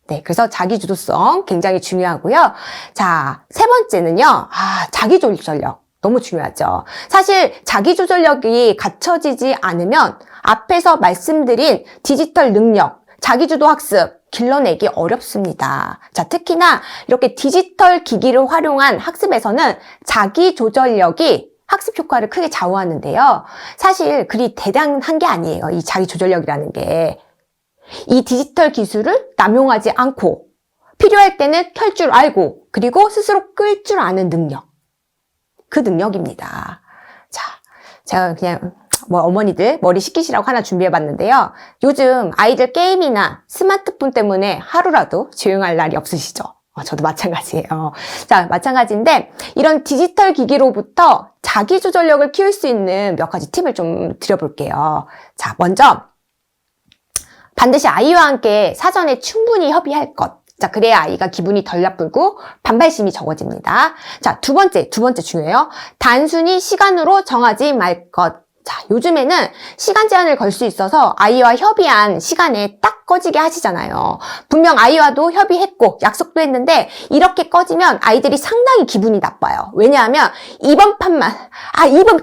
네, 그래서 자기주도성 굉장히 중요하고요. 자, 세 번째는요. 자기조절력. 너무 중요하죠. 사실 자기조절력이 갖춰지지 않으면 앞에서 말씀드린 디지털 능력, 자기주도 학습 길러내기 어렵습니다. 자, 특히나 이렇게 디지털 기기를 활용한 학습에서는 자기조절력이 학습 효과를 크게 좌우하는데요. 사실 그리 대단한 게 아니에요. 이 자기조절력이라는 게. 이 디지털 기술을 남용하지 않고 필요할 때는 켤 줄 알고 그리고 스스로 끌 줄 아는 능력. 그 능력입니다. 자, 제가 그냥 어머니들 머리 식히시라고 하나 준비해봤는데요. 요즘 아이들 게임이나 스마트폰 때문에 하루라도 조용할 날이 없으시죠? 저도 마찬가지예요. 자, 마찬가지인데 이런 디지털 기기로부터 자기조절력을 키울 수 있는 몇 가지 팁을 좀 드려볼게요. 자, 먼저 반드시 아이와 함께 사전에 충분히 협의할 것. 자, 그래야 아이가 기분이 덜 나쁘고 반발심이 적어집니다. 자, 두 번째 중요해요. 단순히 시간으로 정하지 말 것. 자, 요즘에는 시간 제한을 걸 수 있어서 아이와 협의한 시간에 딱 꺼지게 하시잖아요. 분명 아이와도 협의했고 약속도 했는데 이렇게 꺼지면 아이들이 상당히 기분이 나빠요. 왜냐하면 이번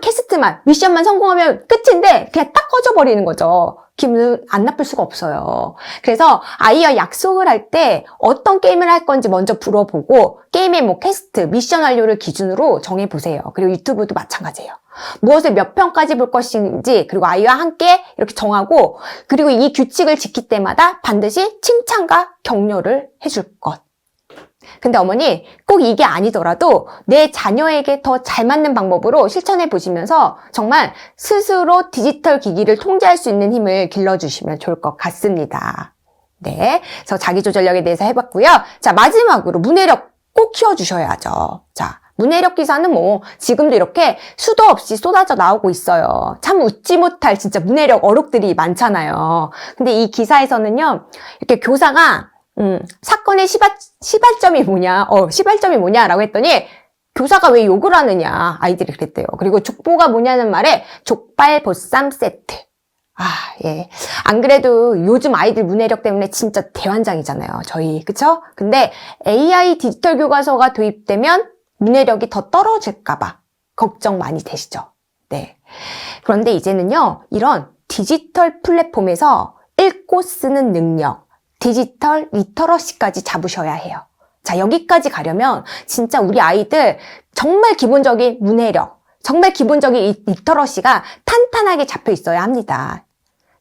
퀘스트만, 미션만 성공하면 끝인데 그냥 딱 꺼져버리는 거죠. 기분은 안 나쁠 수가 없어요. 그래서 아이와 약속을 할 때 어떤 게임을 할 건지 먼저 물어보고 게임의 퀘스트, 미션 완료를 기준으로 정해보세요. 그리고 유튜브도 마찬가지예요. 무엇을 몇 편까지 볼 것인지 그리고 아이와 함께 이렇게 정하고 그리고 이 규칙을 지킬 때마다 반드시 칭찬과 격려를 해줄 것. 근데 어머니 꼭 이게 아니더라도 내 자녀에게 더 잘 맞는 방법으로 실천해 보시면서 정말 스스로 디지털 기기를 통제할 수 있는 힘을 길러주시면 좋을 것 같습니다. 네, 그래서 자기조절력에 대해서 해봤고요. 자, 마지막으로 문해력 꼭 키워주셔야죠. 자, 문해력 기사는 지금도 이렇게 수도 없이 쏟아져 나오고 있어요. 참 웃지 못할 진짜 문해력 어록들이 많잖아요. 근데 이 기사에서는요, 이렇게 교사가 사건의 시발점이 뭐냐라고 했더니 교사가 왜 욕을 하느냐 아이들이 그랬대요. 그리고 족보가 뭐냐는 말에 족발 보쌈 세트. 예. 안 그래도 요즘 아이들 문해력 때문에 진짜 대환장이잖아요. 저희. 그쵸? 근데 AI 디지털 교과서가 도입되면 문해력이 더 떨어질까봐 걱정 많이 되시죠? 네. 그런데 이제는요, 이런 디지털 플랫폼에서 읽고 쓰는 능력, 디지털 리터러시까지 잡으셔야 해요. 자, 여기까지 가려면 진짜 우리 아이들 정말 기본적인 문해력, 정말 기본적인 리터러시가 탄탄하게 잡혀 있어야 합니다.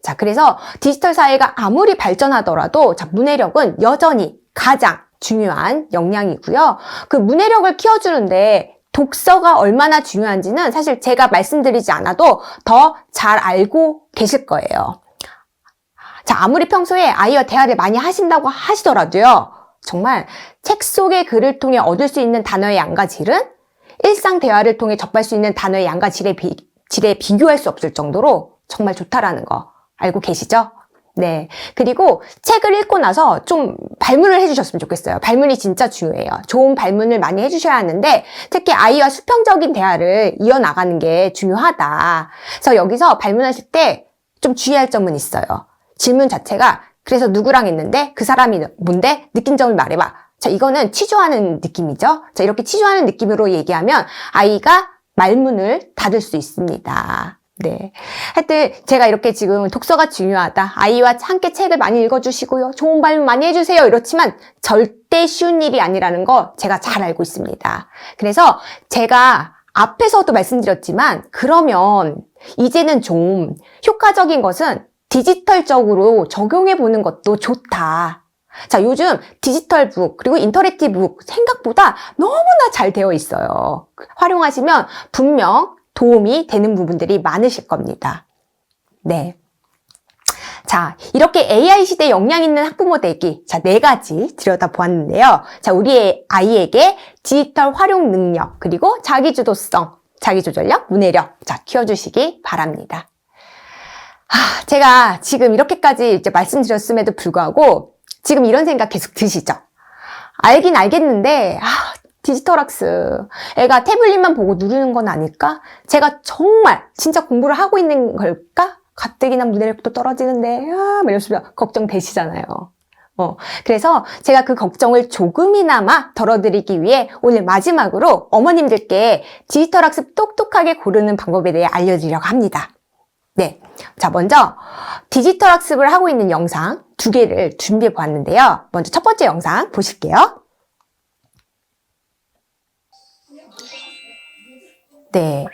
자, 그래서 디지털 사회가 아무리 발전하더라도 자, 문해력은 여전히 가장 중요한 역량이고요. 그 문해력을 키워주는데 독서가 얼마나 중요한지는 사실 제가 말씀드리지 않아도 더 잘 알고 계실 거예요. 자, 아무리 평소에 아이와 대화를 많이 하신다고 하시더라도요. 정말 책 속의 글을 통해 얻을 수 있는 단어의 양과 질은 일상 대화를 통해 접할 수 있는 단어의 양과 질에 비교할 수 없을 정도로 정말 좋다라는 거 알고 계시죠? 네. 그리고 책을 읽고 나서 좀 발문을 해주셨으면 좋겠어요. 발문이 진짜 중요해요. 좋은 발문을 많이 해주셔야 하는데 특히 아이와 수평적인 대화를 이어나가는 게 중요하다. 그래서 여기서 발문하실 때 좀 주의할 점은 있어요. 질문 자체가 그래서 누구랑 했는데 그 사람이 뭔데? 느낀 점을 말해봐. 자, 이거는 취조하는 느낌이죠. 자, 이렇게 취조하는 느낌으로 얘기하면 아이가 말문을 닫을 수 있습니다. 네. 하여튼 제가 이렇게 지금 독서가 중요하다. 아이와 함께 책을 많이 읽어주시고요. 좋은 발문 많이 해주세요. 이렇지만 절대 쉬운 일이 아니라는 거 제가 잘 알고 있습니다. 그래서 제가 앞에서도 말씀드렸지만 그러면 이제는 좀 효과적인 것은 디지털적으로 적용해 보는 것도 좋다. 자, 요즘 디지털 북 그리고 인터랙티브 북 생각보다 너무나 잘 되어 있어요. 활용하시면 분명 도움이 되는 부분들이 많으실 겁니다. 네. 자, 이렇게 AI 시대 역량 있는 학부모 되기. 자, 4가지 들여다보았는데요. 자, 우리 아이에게 디지털 활용 능력, 그리고 자기주도성, 자기조절력, 문해력. 자, 키워주시기 바랍니다. 제가 지금 이렇게까지 이제 말씀드렸음에도 불구하고 지금 이런 생각 계속 드시죠? 알긴 알겠는데, 디지털 학습. 애가 태블릿만 보고 누르는 건 아닐까? 제가 정말 진짜 공부를 하고 있는 걸까? 가뜩이나 문해력도 떨어지는데, 이러시면 걱정되시잖아요. 그래서 제가 그 걱정을 조금이나마 덜어드리기 위해 오늘 마지막으로 어머님들께 디지털 학습 똑똑하게 고르는 방법에 대해 알려드리려고 합니다. 네. 자, 먼저 디지털 학습을 하고 있는 영상 2개를 준비해 보았는데요. 먼저 첫 번째 영상 보실게요. 네.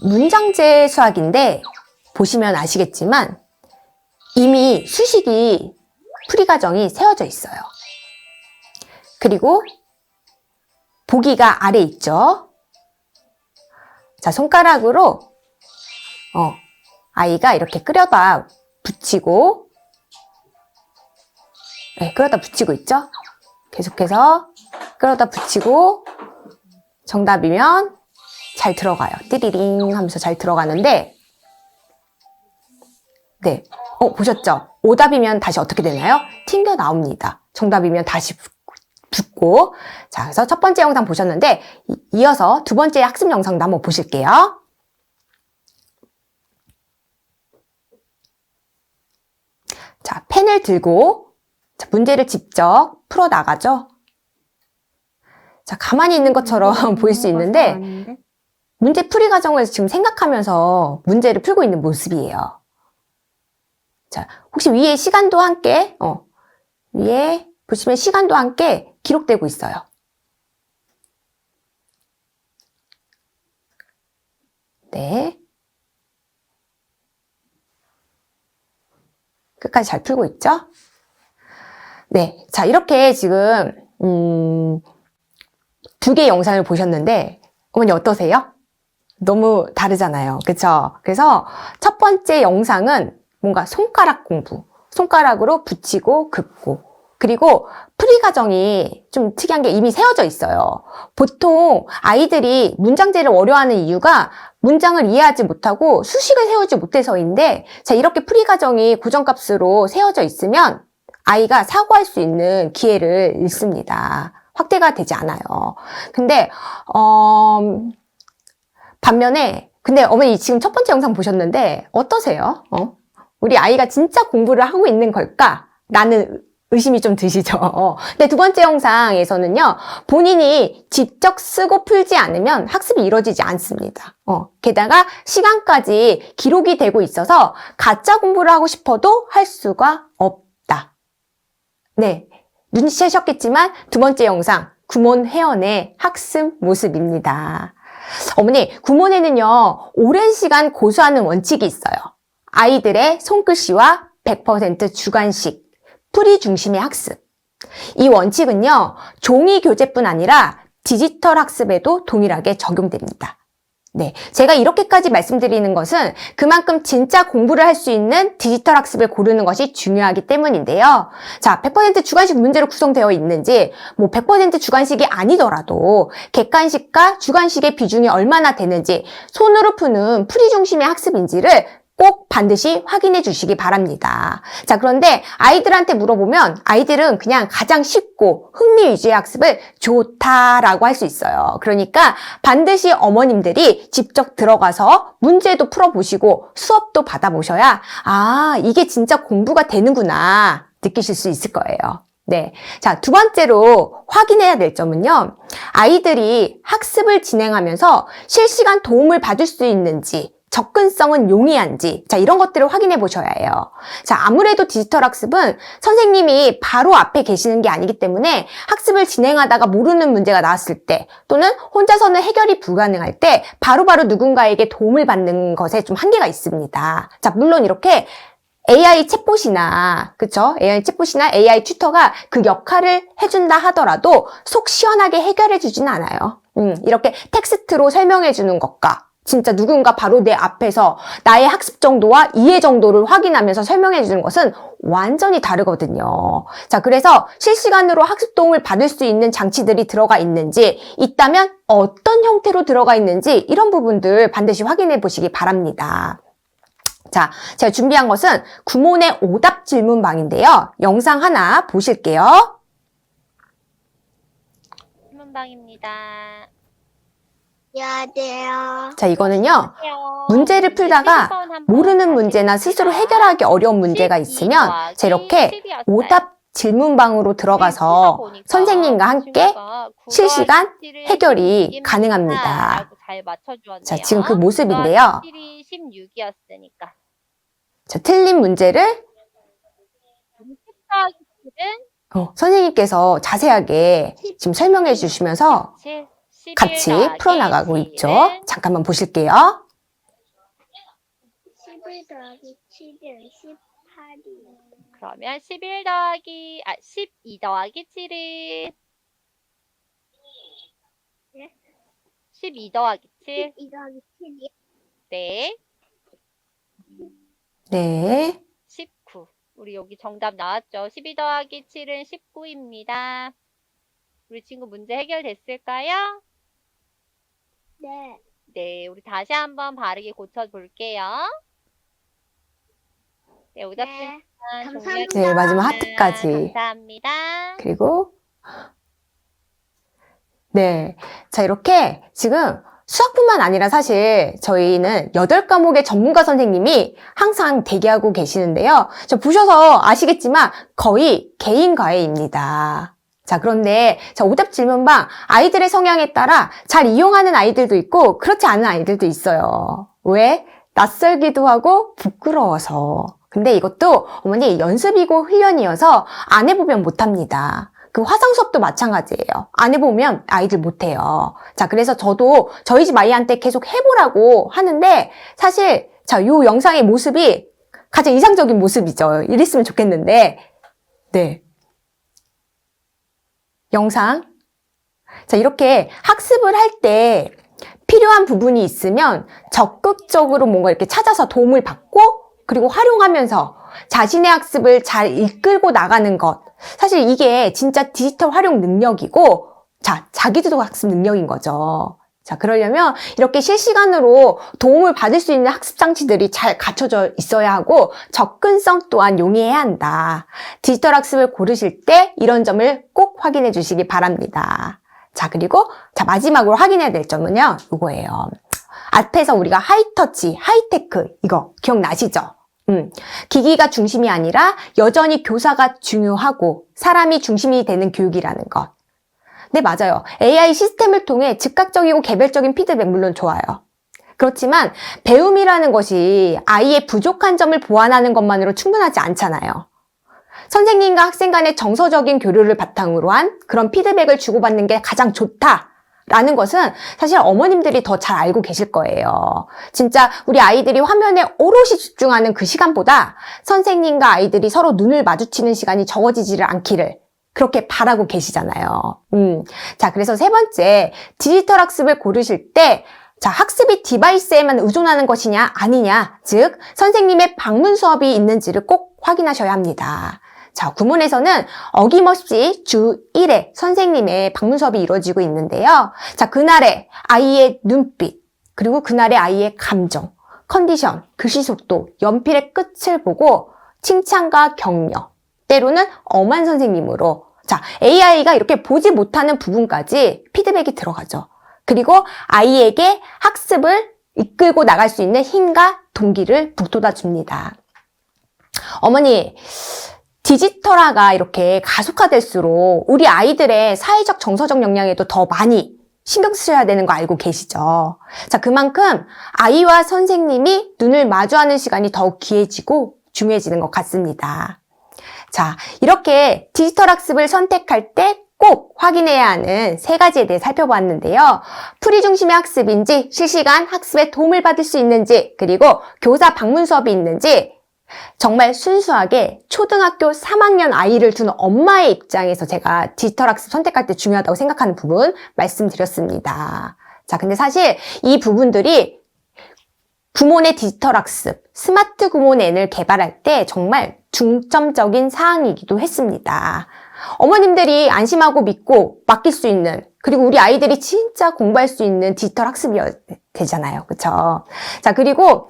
문장제 수학인데 보시면 아시겠지만 이미 수식이 풀이 과정이 세워져 있어요. 그리고 보기가 아래 있죠. 자, 손가락으로 아이가 이렇게 끌어다 붙이고 네, 끌어다 붙이고 있죠. 계속해서 끌어다 붙이고 정답이면 잘 들어가요. 띠리링 하면서 잘 들어가는데 네, 보셨죠? 오답이면 다시 어떻게 되나요? 튕겨 나옵니다. 정답이면 다시 붙고 자, 그래서 첫 번째 영상 보셨는데 이어서 두 번째 학습 영상도 한번 보실게요. 자, 펜을 들고 자, 문제를 직접 풀어 나가죠. 자, 가만히 있는 것처럼 보일 수 있는데 문제 풀이 과정을 지금 생각하면서 문제를 풀고 있는 모습이에요. 자, 혹시 위에 시간도 함께 위에 보시면 시간도 함께 기록되고 있어요. 네. 끝까지 잘 풀고 있죠? 네. 자, 이렇게 지금 2개의 영상을 보셨는데 어머니 어떠세요? 너무 다르잖아요. 그쵸? 그래서 첫 번째 영상은 뭔가 손가락 공부, 손가락으로 붙이고 긋고 그리고 풀이 과정이 좀 특이한 게 이미 세워져 있어요. 보통 아이들이 문장제를 어려워하는 이유가 문장을 이해하지 못하고 수식을 세우지 못해서인데 자, 이렇게 풀이 과정이 고정값으로 세워져 있으면 아이가 사고할 수 있는 기회를 잃습니다. 확대가 되지 않아요. 근데 반면에 근데 어머니 지금 첫 번째 영상 보셨는데 어떠세요? 우리 아이가 진짜 공부를 하고 있는 걸까? 라는 의심이 좀 드시죠? 근데 두 번째 영상에서는요, 본인이 직접 쓰고 풀지 않으면 학습이 이루어지지 않습니다. 게다가 시간까지 기록이 되고 있어서 가짜 공부를 하고 싶어도 할 수가 없다. 네. 눈치채셨겠지만 두 번째 영상, 구몬회원의 학습 모습입니다. 어머니, 구몬회는요, 오랜 시간 고수하는 원칙이 있어요. 아이들의 손글씨와 100% 주관식, 풀이 중심의 학습. 이 원칙은요, 종이 교재뿐 아니라 디지털 학습에도 동일하게 적용됩니다. 네, 제가 이렇게까지 말씀드리는 것은 그만큼 진짜 공부를 할 수 있는 디지털 학습을 고르는 것이 중요하기 때문인데요. 자, 100% 주관식 문제로 구성되어 있는지, 100% 주관식이 아니더라도 객관식과 주관식의 비중이 얼마나 되는지, 손으로 푸는 풀이 중심의 학습인지를 꼭 반드시 확인해 주시기 바랍니다. 자, 그런데 아이들한테 물어보면 아이들은 그냥 가장 쉽고 흥미 위주의 학습을 좋다라고 할 수 있어요. 그러니까 반드시 어머님들이 직접 들어가서 문제도 풀어보시고 수업도 받아보셔야 이게 진짜 공부가 되는구나 느끼실 수 있을 거예요. 네. 자, 두 번째로 확인해야 될 점은요. 아이들이 학습을 진행하면서 실시간 도움을 받을 수 있는지, 접근성은 용이한지, 자, 이런 것들을 확인해 보셔야 해요. 자, 아무래도 디지털 학습은 선생님이 바로 앞에 계시는 게 아니기 때문에 학습을 진행하다가 모르는 문제가 나왔을 때, 또는 혼자서는 해결이 불가능할 때, 바로바로 누군가에게 도움을 받는 것에 좀 한계가 있습니다. 자, 물론 이렇게 AI 챗봇이나, 그쵸? AI 챗봇이나 AI 튜터가 그 역할을 해준다 하더라도 속 시원하게 해결해주지는 않아요. 이렇게 텍스트로 설명해주는 것과 진짜 누군가 바로 내 앞에서 나의 학습 정도와 이해 정도를 확인하면서 설명해주는 것은 완전히 다르거든요. 자, 그래서 실시간으로 학습 도움을 받을 수 있는 장치들이 들어가 있는지, 있다면 어떤 형태로 들어가 있는지 이런 부분들 반드시 확인해 보시기 바랍니다. 자, 제가 준비한 것은 구몬의 오답 질문방인데요. 영상 하나 보실게요. 질문방입니다. 안녕하세요. 자, 이거는요. 문제를 풀다가 모르는 문제나 스스로 해결하기 어려운 문제가 있으면 자, 이렇게 오답 질문방으로 들어가서 선생님과 함께 실시간 해결이 가능합니다. 잘 맞춰주었네요. 자, 지금 그 모습인데요. 16이었으니까. 자, 틀린 문제를 선생님께서 자세하게 지금 설명해 주시면서 같이 풀어나가고 있죠. 잠깐만 보실게요. 11 더하기 7은 18이에요. 그러면 12 더하기 7은 네? 12 더하기 7. 12 더하기 7이요? 네. 네. 19. 우리 여기 정답 나왔죠? 12 더하기 7은 19입니다. 우리 친구 문제 해결됐을까요? 네. 네, 우리 다시 한번 바르게 고쳐볼게요. 네, 오답 네. 질문 감사합니다. 네, 마지막 하트까지. 감사합니다. 그리고 네. 자, 이렇게 지금 수학뿐만 아니라 사실 저희는 8과목의 전문가 선생님이 항상 대기하고 계시는데요. 저 보셔서 아시겠지만 거의 개인 과외입니다. 자, 그런데 자, 오답 질문방 아이들의 성향에 따라 잘 이용하는 아이들도 있고 그렇지 않은 아이들도 있어요. 왜? 낯설기도 하고 부끄러워서. 근데 이것도 어머니 연습이고 훈련이어서 안 해보면 못합니다. 그 화상 수업도 마찬가지예요. 안 해보면 아이들 못해요. 자, 그래서 저도 저희 집 아이한테 계속 해보라고 하는데 사실 자, 요 영상의 모습이 가장 이상적인 모습이죠. 이랬으면 좋겠는데 네. 영상. 자, 이렇게 학습을 할 때 필요한 부분이 있으면 적극적으로 뭔가 이렇게 찾아서 도움을 받고 그리고 활용하면서 자신의 학습을 잘 이끌고 나가는 것. 사실 이게 진짜 디지털 활용 능력이고, 자, 자기주도 학습 능력인 거죠. 자, 그러려면 이렇게 실시간으로 도움을 받을 수 있는 학습 장치들이 잘 갖춰져 있어야 하고, 접근성 또한 용이해야 한다. 디지털 학습을 고르실 때 이런 점을 꼭 확인해 주시기 바랍니다. 자, 그리고, 자, 마지막으로 확인해야 될 점은요, 이거예요. 앞에서 우리가 하이터치, 하이테크, 이거 기억나시죠? 기기가 중심이 아니라 여전히 교사가 중요하고 사람이 중심이 되는 교육이라는 것. 네, 맞아요. AI 시스템을 통해 즉각적이고 개별적인 피드백 물론 좋아요. 그렇지만 배움이라는 것이 아이의 부족한 점을 보완하는 것만으로 충분하지 않잖아요. 선생님과 학생 간의 정서적인 교류를 바탕으로 한 그런 피드백을 주고받는 게 가장 좋다라는 것은 사실 어머님들이 더 잘 알고 계실 거예요. 진짜 우리 아이들이 화면에 오롯이 집중하는 그 시간보다 선생님과 아이들이 서로 눈을 마주치는 시간이 적어지지를 않기를 그렇게 바라고 계시잖아요. 자, 그래서 세 번째, 디지털 학습을 고르실 때 자, 학습이 디바이스에만 의존하는 것이냐 아니냐, 즉 선생님의 방문 수업이 있는지를 꼭 확인하셔야 합니다. 자, 구몬에서는 어김없이 주 1회 선생님의 방문 수업이 이루어지고 있는데요. 자, 그날의 아이의 눈빛, 그리고 그날의 아이의 감정, 컨디션, 글씨 속도, 연필의 끝을 보고 칭찬과 격려, 때로는 엄한 선생님으로 자, AI가 이렇게 보지 못하는 부분까지 피드백이 들어가죠. 그리고 아이에게 학습을 이끌고 나갈 수 있는 힘과 동기를 북돋아 줍니다. 어머니, 디지털화가 이렇게 가속화될수록 우리 아이들의 사회적 정서적 역량에도 더 많이 신경 쓰셔야 되는 거 알고 계시죠? 자, 그만큼 아이와 선생님이 눈을 마주하는 시간이 더욱 귀해지고 중요해지는 것 같습니다. 자, 이렇게 디지털 학습을 선택할 때 꼭 확인해야 하는 3가지에 대해 살펴보았는데요. 풀이 중심의 학습인지, 실시간 학습에 도움을 받을 수 있는지, 그리고 교사 방문 수업이 있는지, 정말 순수하게 초등학교 3학년 아이를 둔 엄마의 입장에서 제가 디지털 학습 선택할 때 중요하다고 생각하는 부분 말씀드렸습니다. 자, 근데 사실 이 부분들이 구몬의 디지털 학습, 스마트 구몬 N을 개발할 때 정말 중점적인 사항이기도 했습니다. 어머님들이 안심하고 믿고 맡길 수 있는, 그리고 우리 아이들이 진짜 공부할 수 있는 디지털 학습이어야 되잖아요. 그쵸? 자, 그리고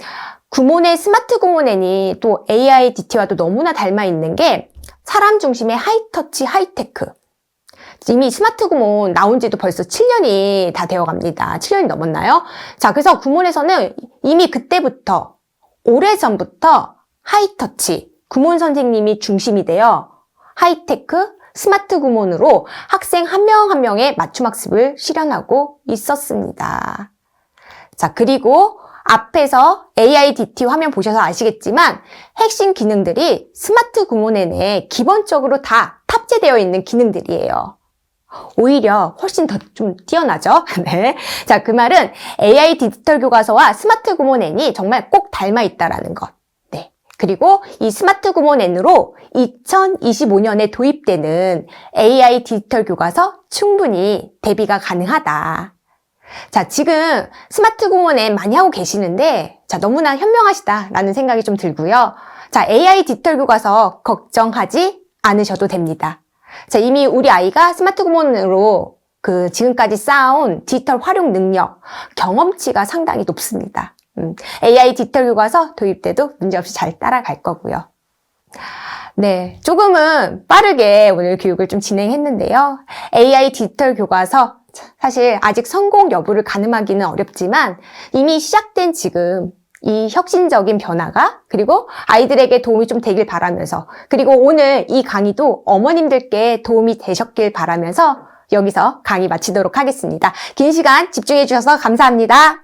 구몬의 스마트 구몬 N이 또 AI DT와도 너무나 닮아 있는 게 사람 중심의 하이터치 하이테크. 이미 스마트 구몬 나온 지도 벌써 7년이 다 되어 갑니다. 7년이 넘었나요? 자, 그래서 구몬에서는 이미 그때부터, 오래전부터 하이터치, 구몬 선생님이 중심이 되어 하이테크, 스마트 구몬으로 학생 한 명 한 명의 맞춤 학습을 실현하고 있었습니다. 자, 그리고 앞에서 AIDT 화면 보셔서 아시겠지만 핵심 기능들이 스마트 구몬 N에 기본적으로 다 탑재되어 있는 기능들이에요. 오히려 훨씬 더 좀 뛰어나죠? 네. 자, 그 말은 AI 디지털 교과서와 스마트 구몬 N이 정말 꼭 닮아 있다라는 것. 네. 그리고 이 스마트 구몬 N으로 2025년에 도입되는 AI 디지털 교과서 충분히 대비가 가능하다. 자, 지금 스마트 구몬 N 많이 하고 계시는데, 자, 너무나 현명하시다라는 생각이 좀 들고요. 자, AI 디지털 교과서 걱정하지 않으셔도 됩니다. 자, 이미 우리 아이가 스마트 구몬으로 지금까지 쌓아온 디지털 활용 능력, 경험치가 상당히 높습니다. AI 디지털 교과서 도입 때도 문제없이 잘 따라갈 거고요. 네, 조금은 빠르게 오늘 교육을 좀 진행했는데요. AI 디지털 교과서, 사실 아직 성공 여부를 가늠하기는 어렵지만 이미 시작된 지금 이 혁신적인 변화가, 그리고 아이들에게 도움이 좀 되길 바라면서, 그리고 오늘 이 강의도 어머님들께 도움이 되셨길 바라면서 여기서 강의 마치도록 하겠습니다. 긴 시간 집중해 주셔서 감사합니다.